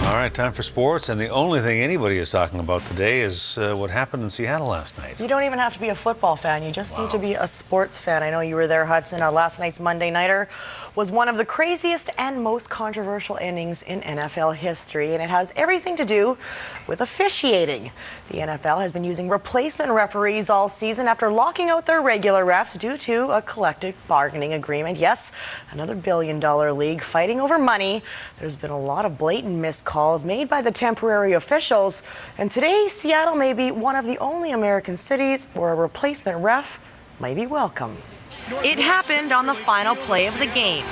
All right, time for sports, and the only thing anybody is talking about today is what happened in Seattle last night. You don't even have to be a football fan. You just need to be a sports fan. I know you were there, Hudson. Last night's Monday Nighter was one of the craziest and most controversial innings in NFL history, and it has everything to do with officiating. The NFL has been using replacement referees all season after locking out their regular refs due to a collective bargaining agreement. Yes, another billion-dollar league fighting over money. There's been a lot of blatant missed calls made by the temporary officials, and today Seattle may be one of the only American cities where a replacement ref may be welcome. It happened on the final play of the game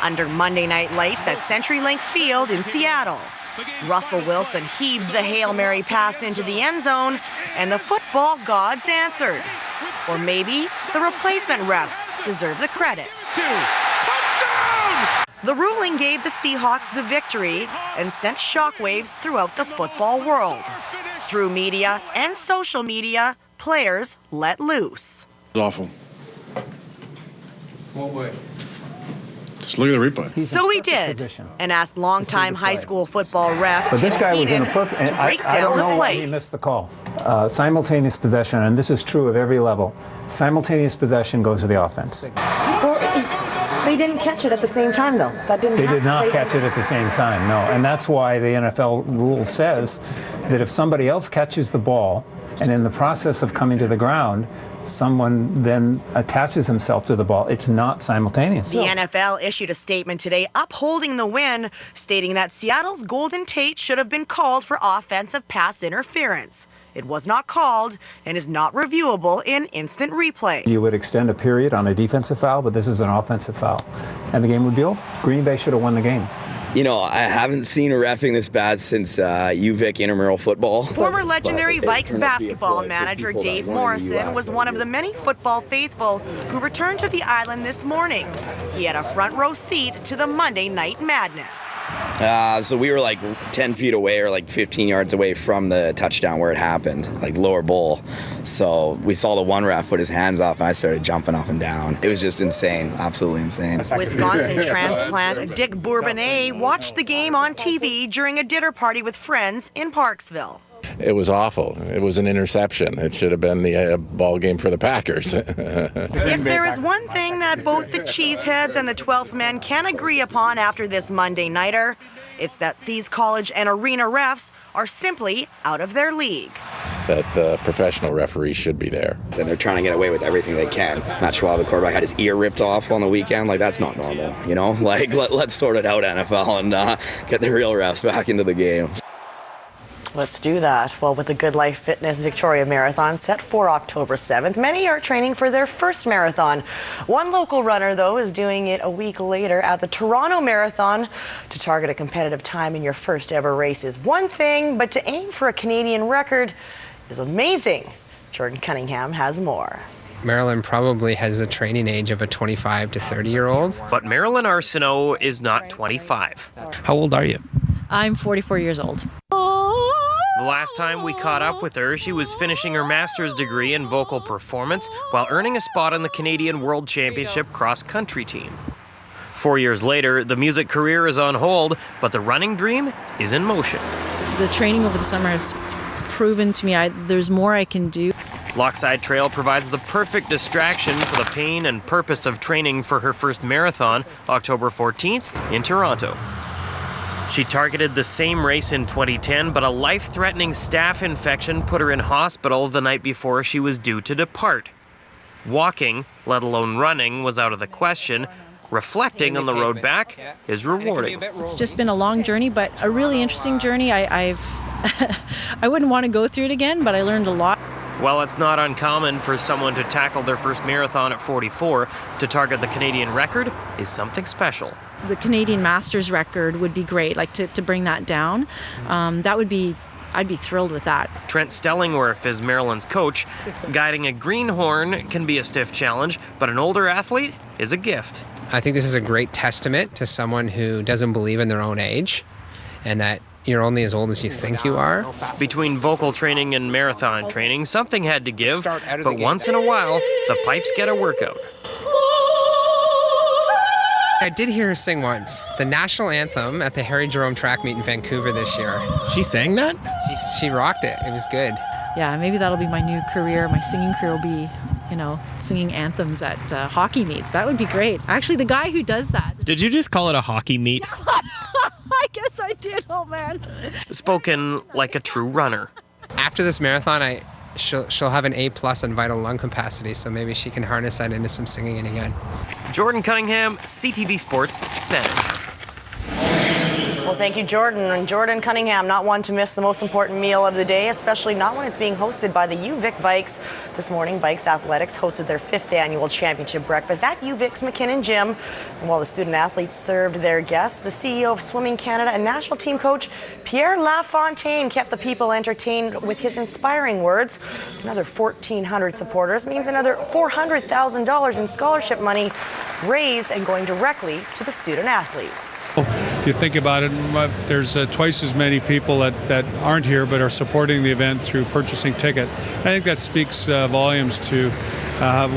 under Monday night lights at CenturyLink Field in Seattle. Russell Wilson heaved the Hail Mary pass into the end zone, and the football gods answered. Or maybe the replacement refs deserve the credit. Touchdown! The ruling gave the Seahawks the victory and sent shockwaves throughout the football world. Through media and social media, players let loose. It's awful. What way? Just look at the replay. So we did, and asked longtime high school football ref But this guy was in a to perfect. break I down don't know the why he play. missed the call. Simultaneous possession, and this is true of every level. Simultaneous possession goes to the offense. Well, they didn't catch it at the same time, though. That didn't They happen. did not catch it at the same time, no. And that's why the NFL rule says that if somebody else catches the ball, and in the process of coming to the ground, someone then attaches himself to the ball, it's not simultaneous. The NFL issued a statement today upholding the win, stating that Seattle's Golden Tate should have been called for offensive pass interference. It was not called and is not reviewable in instant replay. You would extend a period on a defensive foul, but this is an offensive foul, and the game would be over. Green Bay should have won the game. You know, I haven't seen a reffing this bad since UVic intramural football. Former legendary Vikes basketball manager Dave Morrison was one of the many football faithful who returned to the island this morning. He had a front row seat to the Monday Night Madness. So we were like 10 feet away or like 15 yards away from the touchdown where it happened, like lower bowl. So we saw the one ref put his hands off and I started jumping up and down. It was just insane, absolutely insane. Wisconsin transplant Dick Bourbonnais watched the game on TV during a dinner party with friends in Parksville. It was awful. It was an interception. It should have been the ball game for the Packers. If there is one thing that both the Cheeseheads and the 12th men can agree upon after this Monday Nighter, it's that these college and arena refs are simply out of their league. That the professional referees should be there. And they're trying to get away with everything they can. Matt Schwab, the quarterback, had his ear ripped off on the weekend. Like, that's not normal, you know? Like, let's sort it out, NFL, and get the real refs back into the game. Let's do that. Well, with the Good Life Fitness Victoria Marathon set for October 7th, many are training for their first marathon. One local runner, though, is doing it a week later at the Toronto Marathon. To target a competitive time in your first ever race is one thing, but to aim for a Canadian record is amazing. Jordan Cunningham has more. Marilyn probably has the training age of a 25 to 30-year-old. But Marilyn Arsenault is not 25. How old are you? I'm 44 years old. The last time we caught up with her, she was finishing her master's degree in vocal performance while earning a spot on the Canadian World Championship cross-country team. 4 years later, the music career is on hold, but the running dream is in motion. The training over the summer has proven to me there's more I can do. Lochside Trail provides the perfect distraction for the pain and purpose of training for her first marathon, October 14th in Toronto. She targeted the same race in 2010, but a life-threatening staph infection put her in hospital the night before she was due to depart. Walking, let alone running, was out of the question. Reflecting on the road back is rewarding. It's just been a long journey, but a really interesting journey. I wouldn't want to go through it again, but I learned a lot. While it's not uncommon for someone to tackle their first marathon at 44, to target the Canadian record is something special. The Canadian Masters record would be great, like to bring that down. I'd be thrilled with that. Trent Stellingwerf is Marilyn's coach. Guiding a greenhorn can be a stiff challenge, but an older athlete is a gift. I think this is a great testament to someone who doesn't believe in their own age and that you're only as old as you think you are. Between vocal training and marathon training, something had to give, but once in a while, the pipes get a workout. I did hear her sing once, the national anthem at the Harry Jerome track meet in Vancouver this year. She sang that? She rocked it. It was good. Yeah, maybe that'll be my new career. My singing career will be, singing anthems at hockey meets. That would be great. Actually, the guy who does that. Did you just call it a hockey meet? I guess I did. Oh man. Spoken like a true runner. After this marathon, she'll have an A+ in vital lung capacity, so maybe she can harness that into some singing again. Jordan Cunningham, CTV Sports, Center. Well, thank you, Jordan. And Jordan Cunningham, not one to miss the most important meal of the day, especially not when it's being hosted by the UVic Vikes. This morning, Vikes Athletics hosted their 5th annual championship breakfast at UVic's McKinnon Gym. And while the student athletes served their guests, the CEO of Swimming Canada and national team coach Pierre Lafontaine kept the people entertained with his inspiring words. Another 1,400 supporters means another $400,000 in scholarship money raised and going directly to the student athletes. If you think about it, there's twice as many people that aren't here but are supporting the event through purchasing ticket. I think that speaks volumes to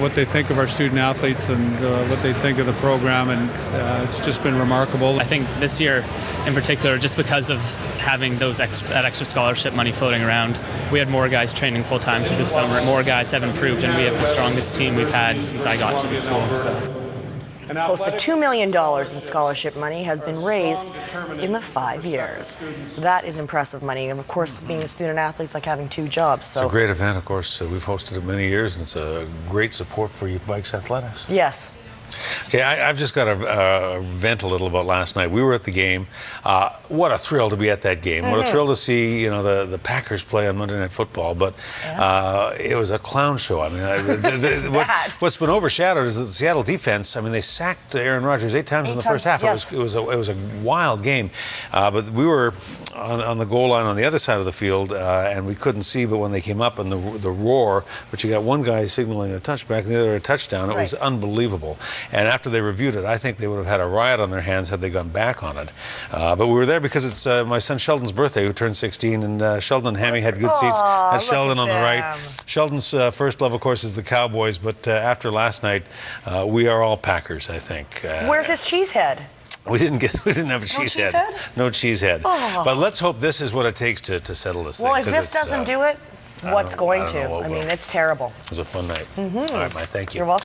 what they think of our student athletes and what they think of the program, and it's just been remarkable. I think this year in particular, just because of having that extra scholarship money floating around, we had more guys training full-time through the summer. More guys have improved, and we have the strongest team we've had since I got to the school. So. Close to $2 million in scholarship money has been raised in the 5 years. That is impressive money. And of course, being a student athlete, it's like having 2 jobs. So. It's a great event, of course. We've hosted it many years, and it's a great support for Vikes Athletics. Yes. Okay, I've just got to vent a little about last night. We were at the game. What a thrill to be at that game. What a thrill to see, the Packers play on Monday Night Football. But it was a clown show. I mean, what's been overshadowed is that the Seattle defense. I mean, they sacked Aaron Rodgers 8 times in the first half. Yes. It was a wild game. But we were on the goal line on the other side of the field, and we couldn't see. But when they came up and the roar, but you got one guy signaling a touchback and the other a touchdown. It was unbelievable. And after they reviewed it, I think they would have had a riot on their hands had they gone back on it. But we were there because it's my son Sheldon's birthday, who turned 16, and Sheldon and Hammy had good seats. That's Sheldon on the right. Sheldon's first love, of course, is the Cowboys, but after last night, we are all Packers, I think. Where's his cheese head? We didn't have a cheese head. No cheese head. Oh. But let's hope this is what it takes to settle this thing. Well, if this doesn't do it, what's going to? I mean, it's terrible. It was a fun night. All right, Mike, thank you. You're welcome.